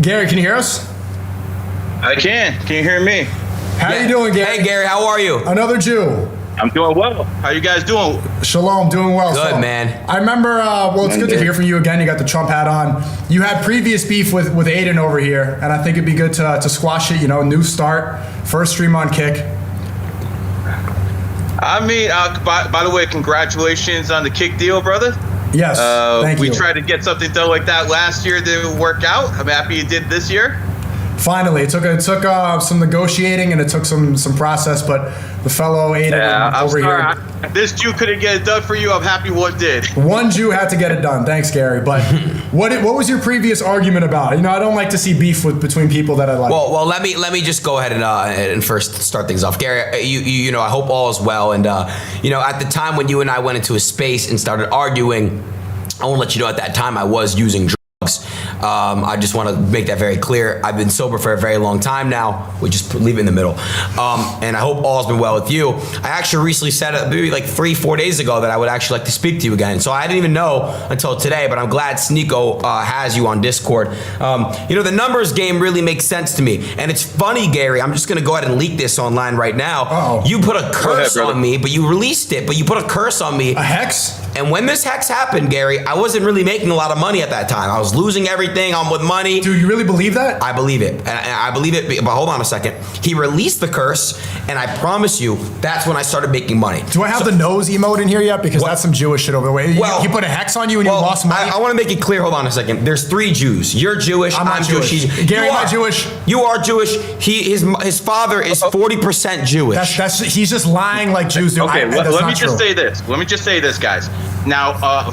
Gary, can you hear us? I can. Can you hear me? How you doing, Gary? Hey, Gary, how are you? Another Jew. I'm doing well. How you guys doing? Shalom, doing well. Good, man. I remember, well, it's good to hear from you again. You got the Trump hat on. You had previous beef with Aiden over here, and I think it'd be good to squash it, new start, first stream on Kick. I mean, by the way, congratulations on the Kick deal, brother. Yes, thank you. We tried to get something done like that last year. It didn't work out. I'm happy you did this year. Finally, it took some negotiating and it took some process, but the fellow Aiden over here. This Jew couldn't get it done for you. I'm happy one did. One Jew had to get it done. Thanks, Gary. But what was your previous argument about? I don't like to see beef between people that I like. Well, let me just go ahead and first start things off, Gary. You I hope all is well. And at the time when you and I went into a space and started arguing, I want to let you know at that time I was using drugs. I just want to make that very clear. I've been sober for a very long time now. We just leave it in the middle. And I hope all's been well with you. I actually recently said maybe like 3-4 days ago that I would actually like to speak to you again. So I didn't even know until today, but I'm glad Sneeko has you on Discord. The numbers game really makes sense to me. And it's funny, Gary, I'm just going to go ahead and leak this online right now. Uh-oh. You put a curse on me, but you released it, but you put a curse on me. A hex? And when this hex happened, Gary, I wasn't really making a lot of money at that time. I was losing everything on with money. Dude, you really believe that? I believe it. And I believe it, but hold on a second. He released the curse, and I promise you, that's when I started making money. Do I have the nose emote in here yet? Because that's some Jewish shit over the way. He put a hex on you and you lost money? I want to make it clear, hold on a second. There's 3 Jews. You're Jewish, I'm Jewish. Gary, am I Jewish? You are Jewish. His father is 40% Jewish. He's just lying like Jews do. Okay, let me just say this. Let me just say this, guys. Now,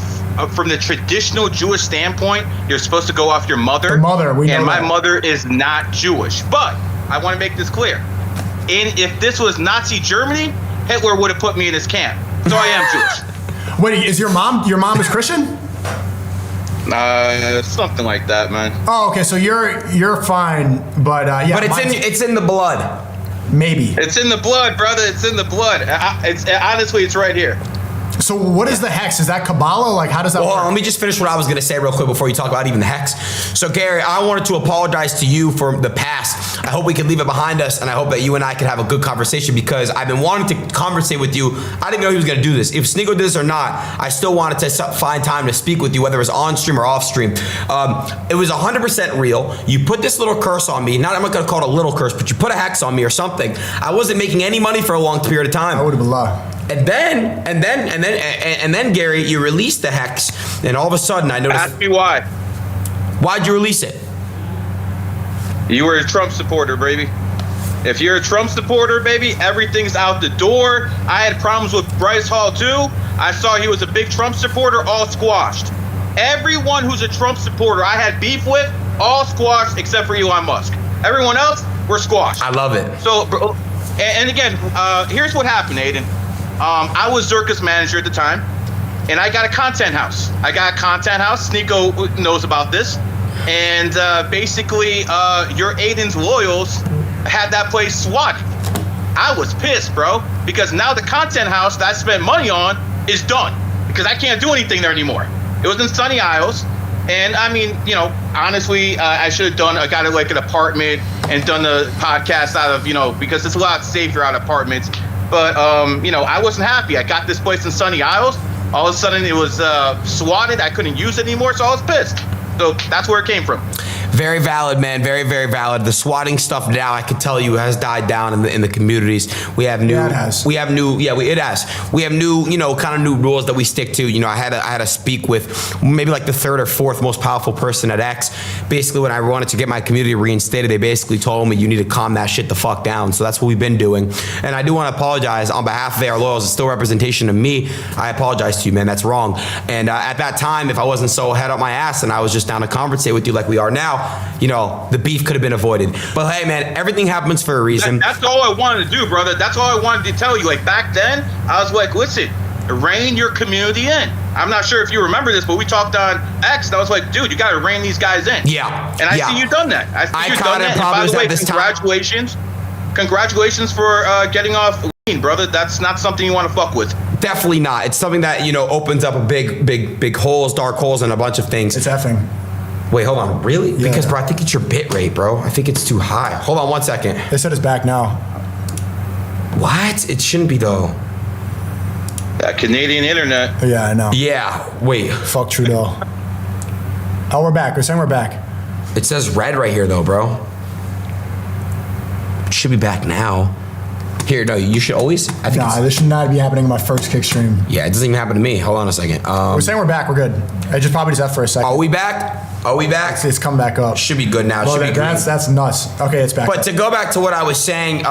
from the traditional Jewish standpoint, you're supposed to go off your mother. The mother, we know. And my mother is not Jewish. But I want to make this clear. If this was Nazi Germany, Hitler would have put me in his camp. So I am Jewish. Wait, is your mom is Christian? Something like that, man. Oh, okay. So you're fine, but yeah. But it's in the blood. Maybe. It's in the blood, brother. It's in the blood. Honestly, it's right here. So what is the hex? Is that Kabbalah? Like, how does that work? Let me just finish what I was going to say real quick before you talk about even the hex. So, Gary, I wanted to apologize to you for the past. I hope we can leave it behind us, and I hope that you and I can have a good conversation because I've been wanting to conversate with you. I didn't know he was going to do this. If Sneeko did this or not, I still wanted to find time to speak with you, whether it was on stream or off stream. It was 100% real. You put this little curse on me. I'm not going to call it a little curse, but you put a hex on me or something. I wasn't making any money for a long period of time. I would have been lying. And then, Gary, you released the hex, and all of a sudden I noticed. Ask me why. Why'd you release it? You were a Trump supporter, baby. If you're a Trump supporter, baby, everything's out the door. I had problems with Bryce Hall too. I saw he was a big Trump supporter, all squashed. Everyone who's a Trump supporter I had beef with, all squashed except for Elon Musk. Everyone else, we're squashed. I love it. So, and again, here's what happened, Aiden. I was Zerka's manager at the time, and I got a content house. Sneeko knows about this. And basically, your Aiden's loyals had that place swatted. I was pissed, bro, because now the content house that I spent money on is done because I can't do anything there anymore. It was in Sunny Isles. And I mean, honestly, I should have got like an apartment and done the podcast out of, because it's a lot safer out of apartments. But, I wasn't happy. I got this place in Sunny Isles. All of a sudden, it was swatted. I couldn't use it anymore, so I was pissed. So that's where it came from. Very valid, man. Very, very valid. The swatting stuff now, I can tell you, has died down in the communities. We have new. Yeah, it has. We have new. Yeah, it has. We have new. Kind of new rules that we stick to. I had to speak with maybe like the 3rd or 4th most powerful person at X. Basically, when I wanted to get my community reinstated, they basically told me you need to calm that shit the fuck down. So that's what we've been doing. And I do want to apologize on behalf of their loyals. It's still representation of me. I apologize to you, man. That's wrong. And at that time, if I wasn't so head up my ass and I was just down to conversate with you like we are now, the beef could have been avoided. But hey, man, everything happens for a reason. That's all I wanted to do, brother. That's all I wanted to tell you. Like back then, I was like, listen, rein your community in. I'm not sure if you remember this, but we talked on X, and I was like, dude, you got to rein these guys in. Yeah. And I see you done that. I see you done that. And by the way, congratulations. Congratulations for getting off lean, brother. That's not something you want to fuck with. Definitely not. It's something that, opens up a big holes, dark holes, and a bunch of things. It's effing. Wait, hold on. Really? Yeah. Because, bro, I think it's your bit rate, bro. I think it's too high. Hold on 1 second. They said it's back now. What? It shouldn't be, though. That Canadian internet. Yeah, I know. Yeah. Wait. Fuck Trudeau. Oh, we're back. We're saying we're back. It says red right here, though, bro. It should be back now. Here, no, you should always. I think. Nah, this should not be happening in my first kick stream. Yeah, it doesn't even happen to me. Hold on a second. We're saying we're back. We're good. I just probably just F for a second. Are we back? Are we back? It's come back up. Should be good now. It Well, should be green. that's nuts. Okay, it's back. But to go back to what I was saying,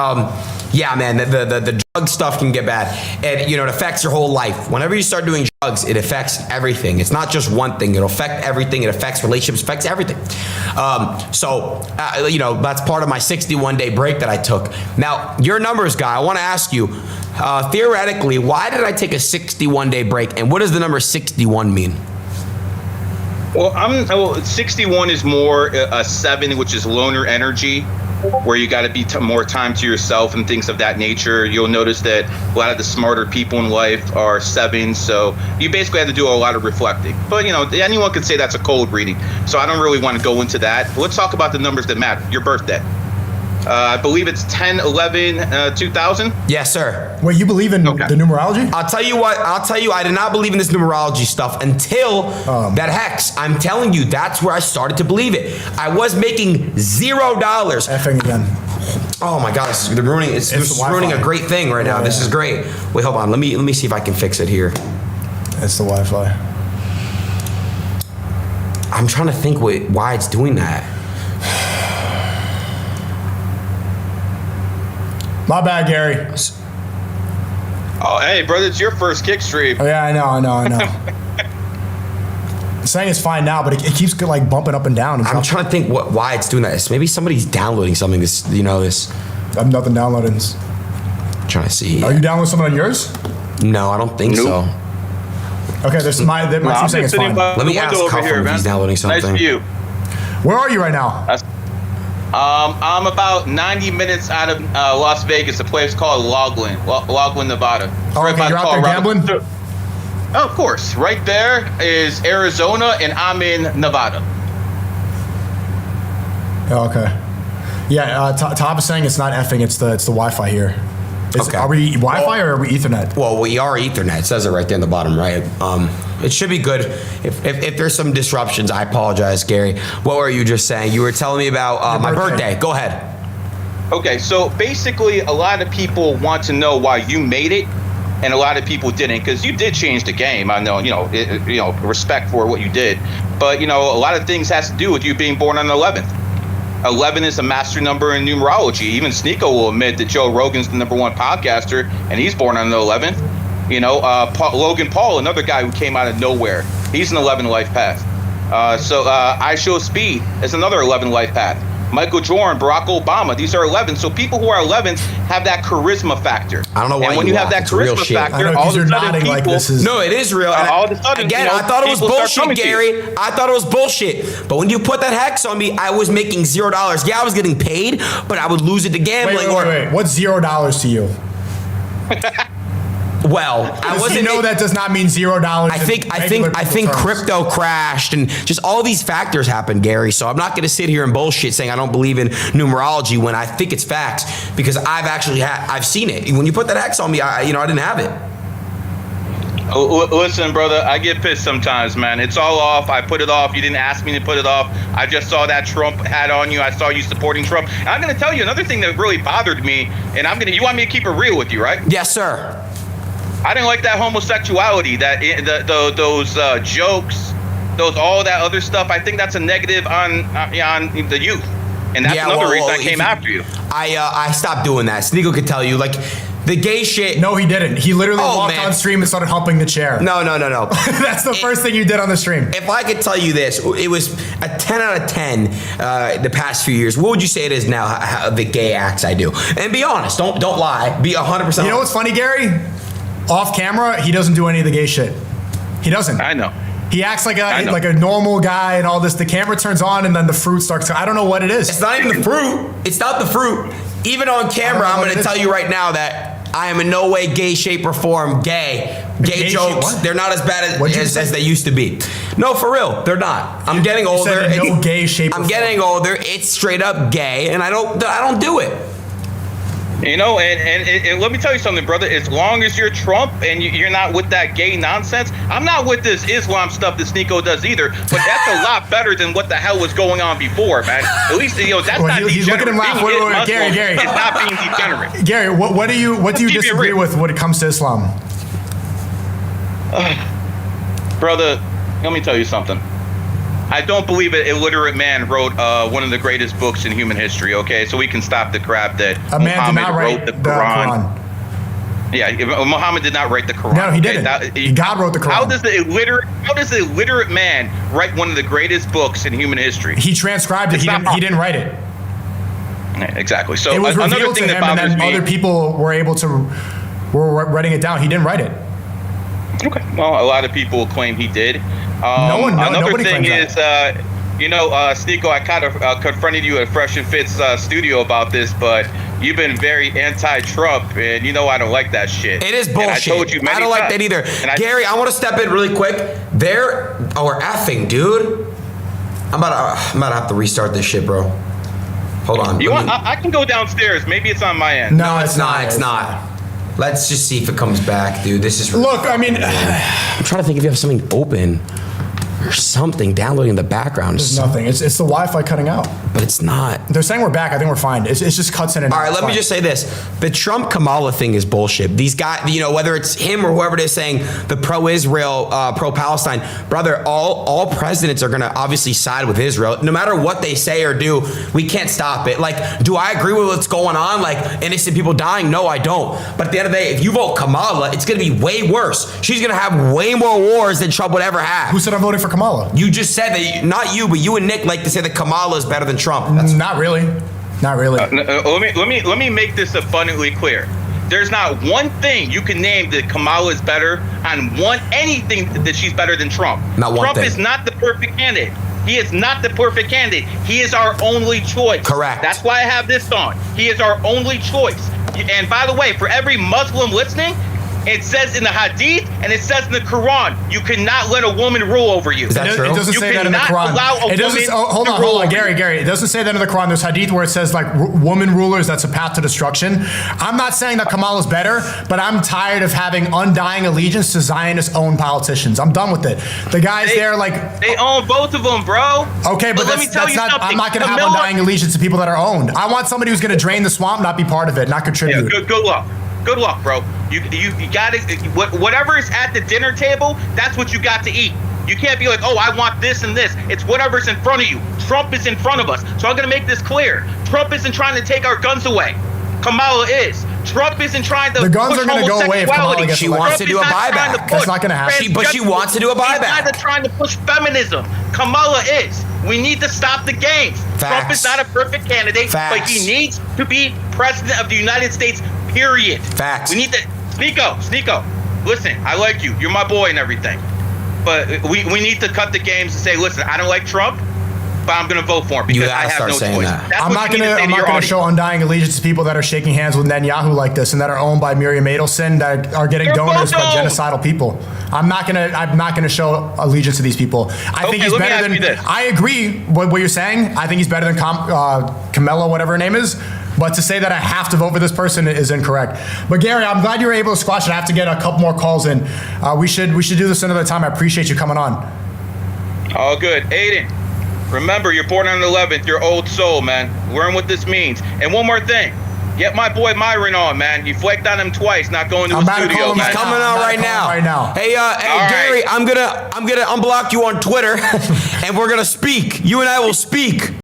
yeah, man, the drug stuff can get bad, and you know it affects your whole life. Whenever you start doing drugs, it affects everything. It's not just one thing; it'll affect everything. It affects relationships, affects everything. You know that's part of my 61-day break that I took. Now, you're a numbers guy. I want to ask you, theoretically, why did I take a 61-day break, and what does the number 61 mean? Well, 61 is more a 7, which is loner energy, where you got to be more time to yourself and things of that nature. You'll notice that a lot of the smarter people in life are 7s, so you basically have to do a lot of reflecting. But, you know, anyone could say that's a cold reading, so I don't really want to go into that. But let's talk about the numbers that matter. Your birthday. I believe it's 10/11/2000. Yes, sir. Wait, you believe in the numerology? I'll tell you what. I did not believe in this numerology stuff until that hex. I'm telling you, that's where I started to believe it. I was making $0. Effing again. Oh my God, this is ruining. It's ruining a great thing right now. Yeah, This is great. Wait, hold on. Let me see if I can fix it here. It's the Wi-Fi. I'm trying to think why it's doing that. My bad, Gary. Oh, hey, brother, it's your first kick stream. Oh, yeah, I know. I'm saying it's fine now, but it keeps like bumping up and down. I'm trying to think why it's doing that. Maybe somebody's downloading something. This. I have nothing downloaded. I'm trying to see. Are you downloading something on yours? No, I don't think so. Okay, there's my team saying it's fine. Let me ask Cuffham if he's downloading something. Nice view. Where are you right now? I'm about 90 minutes out of Las Vegas, a place called Loughlin, Nevada. Oh, okay, you're out there gambling? Oh, of course. Right there is Arizona, and I'm in Nevada. Oh, okay. Yeah, Top is saying it's not effing, it's the Wi-Fi here. Okay. Are we Wi-Fi or are we Ethernet? Well, we are Ethernet. It says it right there in the bottom right. It should be good. If there's some disruptions, I apologize, Gary. What were you just saying? You were telling me about my birthday. Go ahead. Okay, so basically, a lot of people want to know why you made it, and a lot of people didn't, because you did change the game. I know, respect for what you did, but a lot of things has to do with you being born on the 11th. 11 is a master number in numerology. Even Sneeko will admit that Joe Rogan's the #1 podcaster, and he's born on the 11th. Logan Paul, another guy who came out of nowhere, he's an 11 life path. I Show Speed is another 11 life path. Michael Jordan, Barack Obama, these are 11. So people who are 11s have that charisma factor. I don't know why. And when you have that charisma factor, all of a sudden people. No, it is real. All of a sudden, again, I thought it was bullshit, Gary. I thought it was bullshit. But when you put that hex on me, I was making $0. Yeah, I was getting paid, but I would lose it to gambling. Wait. What's $0 to you? Well, I wasn't. That does not mean $0. I think crypto crashed and just all these factors happened, Gary. So I'm not going to sit here and bullshit saying I don't believe in numerology when I think it's facts, because I've seen it. When you put that X on me, I didn't have it. Listen, brother, I get pissed sometimes, man. It's all off. I put it off. You didn't ask me to put it off. I just saw that Trump hat on you. I saw you supporting Trump. And I'm going to tell you another thing that really bothered me, and you want me to keep it real with you, right? Yes, sir. I didn't like that homosexuality, those jokes, all that other stuff. I think that's a negative on the youth, and that's another reason I came after you. I stopped doing that. Sneeko could tell you, like the gay shit. No, he didn't. He literally walked on stream and started humping the chair. No. That's the first thing you did on the stream. If I could tell you this, it was a 10 out of 10 the past few years. What would you say it is now? How the gay acts I do, and be honest. Don't lie. Be 100%. You know what's funny, Gary? Off camera, he doesn't do any of the gay shit. He doesn't. I know. He acts like a normal guy and all this. The camera turns on and then the fruit starts. I don't know what it is. It's not even the fruit. It's not the fruit. Even on camera, I'm going to tell you right now that I am in no way, gay, shape, or form gay. Gay jokes, what? they're not as bad What'd you as say? they used to be. No, for real, they're not. I'm getting You said older. in no gay shape or I'm getting older. It's straight up gay, and I don't do it. You know, and let me tell you something, brother. As long as you're Trump and you're not with that gay nonsense, I'm not with this Islam stuff that Sneeko does either. But that's a lot better than what the hell was going on before, man. At least that's Well, not he's looking degenerate. at him Being laugh. Wait, Muslim Gary. is not being degenerate. Gary, what do you keep it disagree real. with when it comes to Islam? Brother, let me tell you something. I don't believe an illiterate man wrote one of the greatest books in human history, okay? So we can stop the crap that A man did Muhammad not write wrote the the Quran. Quran. Yeah, Muhammad did not write the Quran. No, he okay? didn't. God wrote the Quran. How does the illiterate man write one of the greatest books in human history? He transcribed it. He didn't write it. Yeah, exactly. So It was another revealed to thing that him, and bothers then me. other people were writing it down. He didn't write it. Okay. Well, a lot of people claim he did. Another nobody thing claims is, Sneeko, I kind of confronted you at Fresh and Fit's studio about this, but you've been very anti-Trump, and you know I don't like that shit. It is And bullshit. I told you many I don't like times. that either. And Gary, I want to step in really quick. We're effing, dude. I'm about to have to restart this shit, bro. Hold on. You want? I can go downstairs. Maybe it's on my end. No, it's not. It's not. Let's just see if it comes back, dude. This is. Look, I mean, I'm trying to think if you have something open or something downloading in the background. there's nothing. It's the Wi-Fi cutting out. But it's not. They're saying we're back. I think we're fine. It's just cuts in and out. All right, It's let me fine. just say this. The Trump Kamala thing is bullshit. These guys, whether it's him or whoever it is saying the pro-Israel, pro-Palestine, brother, all presidents are going to obviously side with Israel. No matter what they say or do, we can't stop it. Like, do I agree with what's going on? Like, innocent people dying? No, I don't. But at the end of the day, if you vote Kamala, it's going to be way worse. She's going to have way more wars than Trump would ever have. Who said I'm voting for Kamala? You just said that, not you, but you and Nick like to say that Kamala is better than Trump. That's Not really. Not really. Let me make this abundantly clear. There's not one thing you can name that Kamala is better on anything that she's better than Trump. Not one Trump thing. is not the perfect candidate. He is not the perfect candidate. He is our only choice. Correct. That's why I have this on. He is our only choice. And by the way, for every Muslim listening, it says in the Hadith and it says in the Quran, you cannot let a woman rule over you. Is that It true? doesn't You say that in the cannot Quran. allow a It doesn't. woman Hold to on, rule over you. Gary. It doesn't say that in the Quran. There's hadith where it says like woman rulers. That's a path to destruction. I'm not saying that Kamala's better, but I'm tired of having undying allegiance to Zionist-owned politicians. I'm done with it. The guys there, like, They own both of them, bro. okay, but let me tell you not. something. I'm not going to have Camilla- undying allegiance to people that are owned. I want somebody who's going to drain the swamp, not be part of it, not Yeah, contribute. good luck. Good luck, bro. You got to whatever is at the dinner table. That's what you got to eat. You can't be like, oh, I want this and this. It's whatever's in front of you. Trump is in front of us. So I'm gonna make this clear. Trump isn't trying to take our guns away. Kamala is. Trump isn't trying to. The guns push are gonna go away if Kamala homosexuality. gets She elected. wants to do a Trump is not trying to buyback. That's push not gonna happen. But she wants to do a buyback. He's not trying to push feminism. Kamala is. We need to stop the games. Trump Facts. is not a perfect candidate, but Facts. he needs to be president of the United States. Period. Facts. We need to. Sneeko. Listen, I like you. You're my boy and everything. But we need to cut the games and say, listen, I don't like Trump, but I'm going to vote for him because You gotta I have start no saying choice. that. That's I'm what not you need gonna. to say I'm to not your gonna audience. show undying allegiance to people that are shaking hands with Netanyahu like this and that are owned by Miriam Adelson that are getting They're donors both by owned. genocidal people. I'm not gonna show allegiance to these people. I think Okay, he's let me better ask than. you this. I agree with what you're saying. I think he's better than Camilla, whatever her name is. But to say that I have to vote for this person is incorrect. But Gary, I'm glad you were able to squash it. I have to get a couple more calls in. We should do this another time. I appreciate you coming on. All good. Aiden, remember, you're born on the 11th. You're old soul, man. Learn what this means. And one more thing. Get my boy Myron on, man. You flaked on him twice, not going to I'm a about to studio, call him man. He's coming I'm out about right to call him now. right now. Hey, All Gary, right. I'm gonna unblock you on Twitter, and we're gonna speak. You and I will speak.